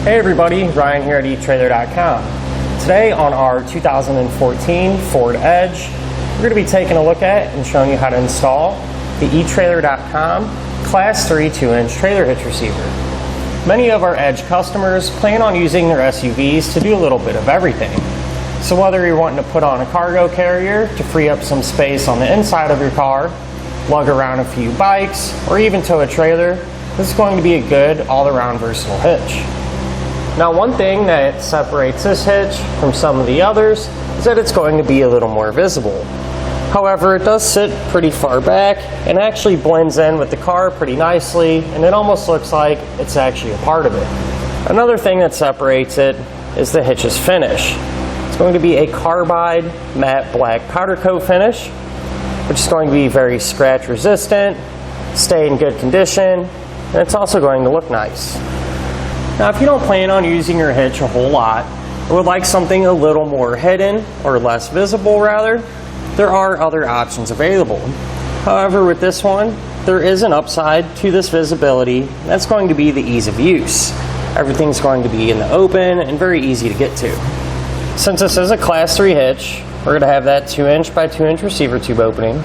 Hey everybody, Ryan here at etrailer.com. Today on our 2014 Ford Edge, we're going to be taking a look at and showing you how to install the etrailer.com Class 3 2-inch trailer hitch receiver. Many of our Edge customers plan on using their SUVs to do a little bit of everything. So whether you're wanting to put on a cargo carrier to free up some space on the inside of your car, lug around a few bikes, or even tow a trailer, this is going to be a good all-around versatile hitch. Now, one thing that separates this hitch from some of the others is that it's going to be a little more visible. However, it does sit pretty far back and actually blends in with the car pretty nicely, and it almost looks like it's actually a part of it. Another thing that separates it is the hitch's finish. It's going to be a carbide matte black powder coat finish, which is going to be very scratch resistant, stay in good condition, and it's also going to look nice. Now, if you don't plan on using your hitch a whole lot, or would like something a little more hidden, or less visible rather, there are other options available. However, with this one, there is an upside to this visibility. That's going to be the ease of use. Everything's going to be in the open and very easy to get to. Since this is a Class 3 hitch, we're going to have that 2-inch by 2-inch receiver tube opening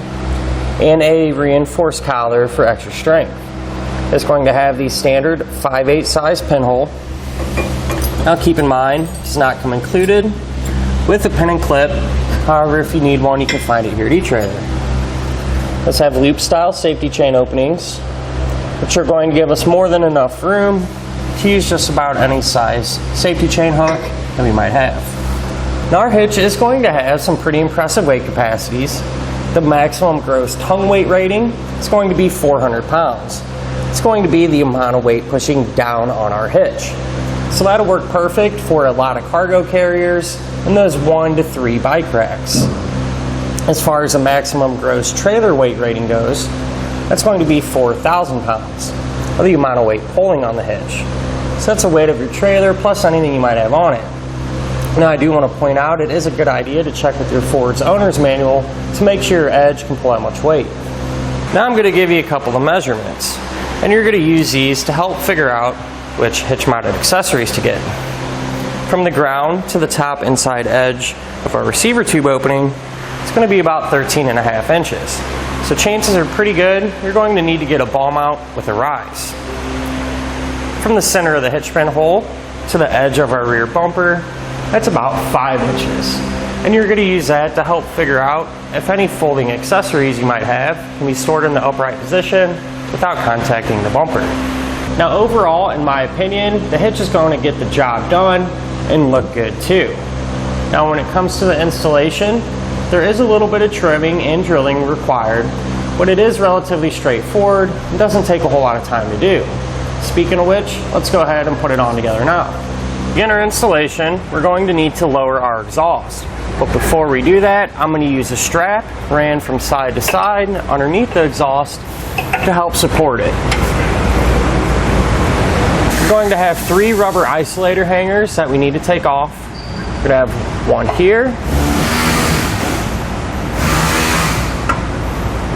and a reinforced collar for extra strength. It's going to have the standard 5/8 size pinhole. Now keep in mind, it's not come included with a pin and clip. However, if you need one, you can find it here at eTrailer. Let's have loop style safety chain openings, which are going to give us more than enough room to use just about any size safety chain hook that we might have. Now, our hitch is going to have some pretty impressive weight capacities. The maximum gross tongue weight rating is going to be 400 pounds. It's going to be the amount of weight pushing down on our hitch. So that'll work perfect for a lot of cargo carriers and those 1 to 3 bike racks. As far as the maximum gross trailer weight rating goes, that's going to be 4,000 pounds of the amount of weight pulling on the hitch. So that's the weight of your trailer plus anything you might have on it. Now, I do want to point out it is a good idea to check with your Ford's owner's manual to make sure your Edge can pull that much weight. Now I'm going to give you a couple of measurements, and you're going to use these to help figure out which hitch-mounted accessories to get. From the ground to the top inside edge of our receiver tube opening, it's going to be about 13.5 inches. So chances are pretty good you're going to need to get a ball mount with a rise. From the center of the hitch pin hole to the edge of our rear bumper, that's about 5 inches. And you're going to use that to help figure out if any folding accessories you might have can be stored in the upright position without contacting the bumper. Now, overall, in my opinion, the hitch is going to get the job done and look good too. Now, when it comes to the installation, there is a little bit of trimming and drilling required, but it is relatively straightforward and doesn't take a whole lot of time to do. Speaking of which, let's go ahead and put it on together now. To begin our installation, we're going to need to lower our exhaust. But before we do that, I'm going to use a strap ran from side to side underneath the exhaust to help support it. We're going to have 3 rubber isolator hangers that we need to take off. We're going to have one here,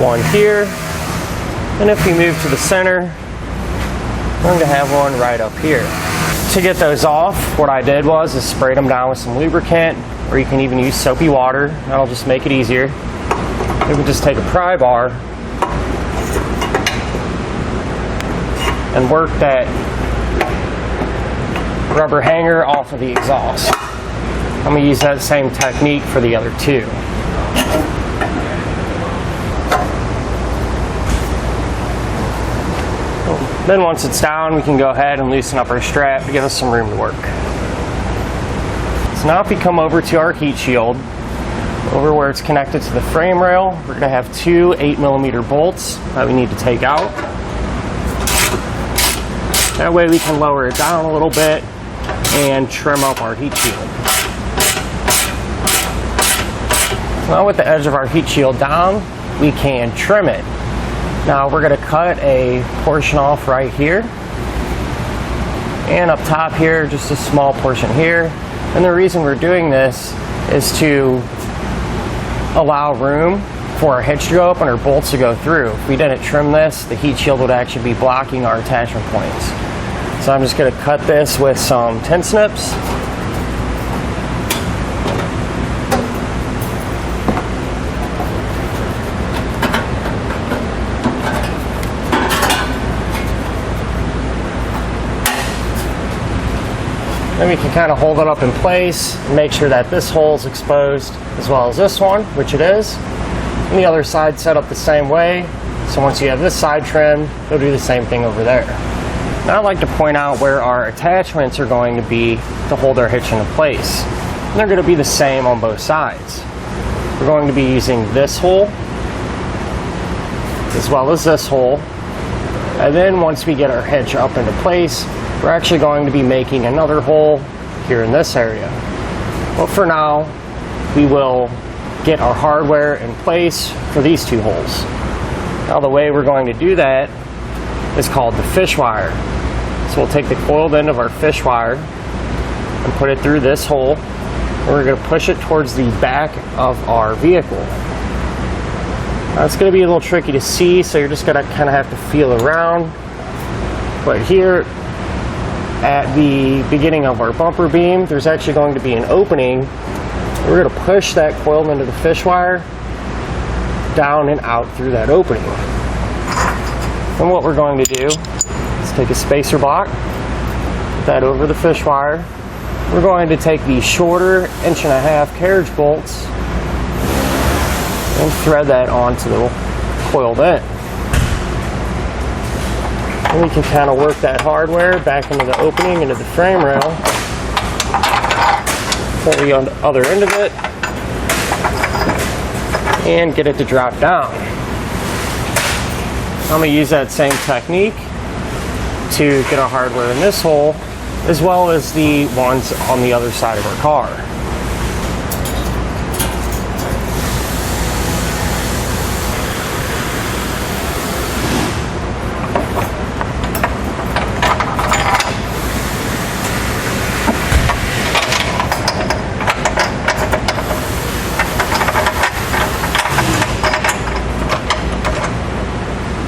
one here, and if we move to the center, we're going to have one right up here. To get those off, what I did was sprayed them down with some lubricant, or you can even use soapy water. That'll just make it easier. You can just take a pry bar and work that rubber hanger off of the exhaust. I'm going to use that same technique for the other 2. Then once it's down, we can go ahead and loosen up our strap to give us some room to work. So now if we come over to our heat shield, over where it's connected to the frame rail, we're going to have 2 8mm bolts that we need to take out. That way we can lower it down a little bit and trim up our heat shield. Now with the edge of our heat shield down, we can trim it. Now we're going to cut a portion off right here, and up top here, just a small portion here. And the reason we're doing this is to allow room for our hitch to go up and our bolts to go through. If we didn't trim this, the heat shield would actually be blocking our attachment points. So I'm just going to cut this with some tin snips. Then we can kind of hold it up in place and make sure that this hole is exposed as well as this one, which it is. And the other side set up the same way. So once you have this side trimmed, you'll do the same thing over there. Now I'd like to point out where our attachments are going to be to hold our hitch into place. And they're going to be the same on both sides. We're going to be using this hole as well as this hole. And then once we get our hitch up into place, we're actually going to be making another hole here in this area. But for now, we will get our hardware in place for these two holes. Now the way we're going to do that is called the fish wire. So we'll take the coiled end of our fish wire and put it through this hole. And we're going to push it towards the back of our vehicle. Now it's going to be a little tricky to see, so you're just going to kind of have to feel around. But here at the beginning of our bumper beam, there's actually going to be an opening. We're going to push that coiled end of the fish wire down and out through that opening. And what we're going to do is take a spacer block, put that over the fish wire. We're going to take the shorter 1.5" carriage bolts and thread that onto the coiled end. And we can kind of work that hardware back into the opening, into the frame rail. Pull the other end of it and get it to drop down. I'm going to use that same technique to get our hardware in this hole, as well as the ones on the other side of our car.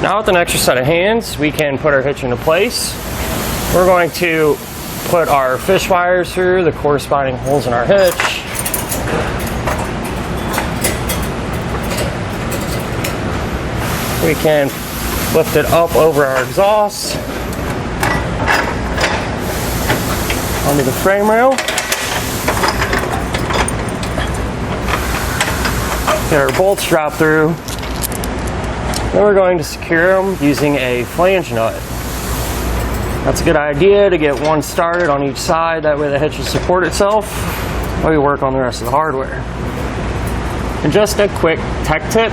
Now with an extra set of hands, we can put our hitch into place. We're going to put our fish wires through the corresponding holes in our hitch. We can lift it up over our exhaust onto the frame rail. Get our bolts dropped through. Then we're going to secure them using a flange nut. That's a good idea to get one started on each side, that way the hitch will support itself while you work on the rest of the hardware. And just a quick tech tip,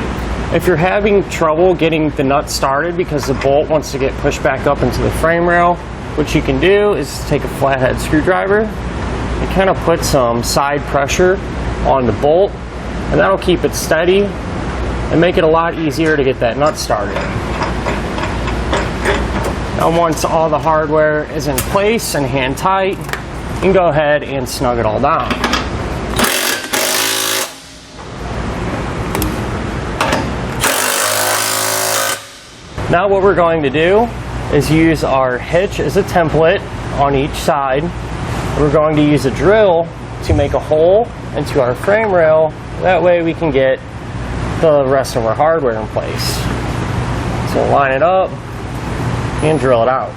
if you're having trouble getting the nut started because the bolt wants to get pushed back up into the frame rail, what you can do is take a flathead screwdriver and kind of put some side pressure on the bolt, and that'll keep it steady and make it a lot easier to get that nut started. Now once all the hardware is in place and hand tight, you can go ahead and snug it all down. Now what we're going to do is use our hitch as a template on each side. We're going to use a drill to make a hole into our frame rail. That way we can get the rest of our hardware in place. So line it up and drill it out.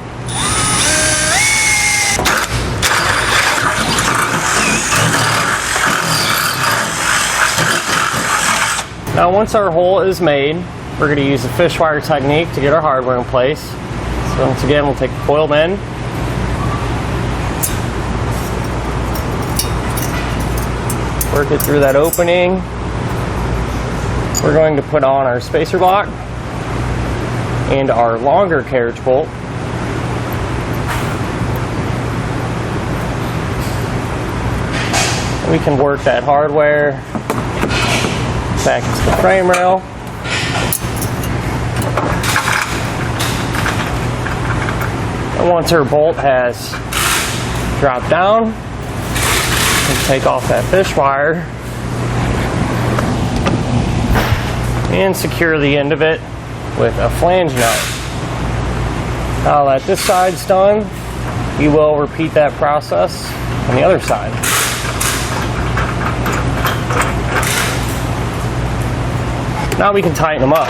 Now once our hole is made, we're going to use the fish wire technique to get our hardware in place. So once again, we'll take the coiled end, work it through that opening. We're going to put on our spacer block and our longer carriage bolt. We can work that hardware back into the frame rail. And once our bolt has dropped down, we'll take off that fish wire and secure the end of it with a flange nut. Now that this side's done, We will repeat that process on the other side. Now we can tighten them up.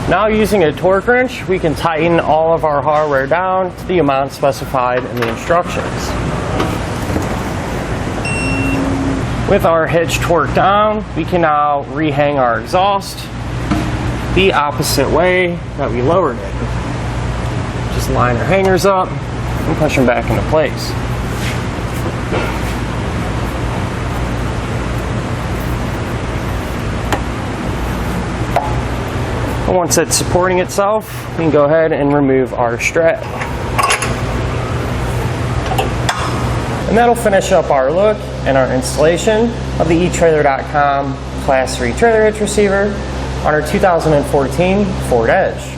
Now using a torque wrench, we can tighten all of our hardware down to the amount specified in the instructions. With our hitch torqued down, we can now rehang our exhaust the opposite way that we lowered it. Just line our hangers up and push them back into place. And once it's supporting itself, we can go ahead and remove our strap. And that'll finish up our look and our installation of the etrailer.com Class 3 trailer hitch receiver on our 2014 Ford Edge.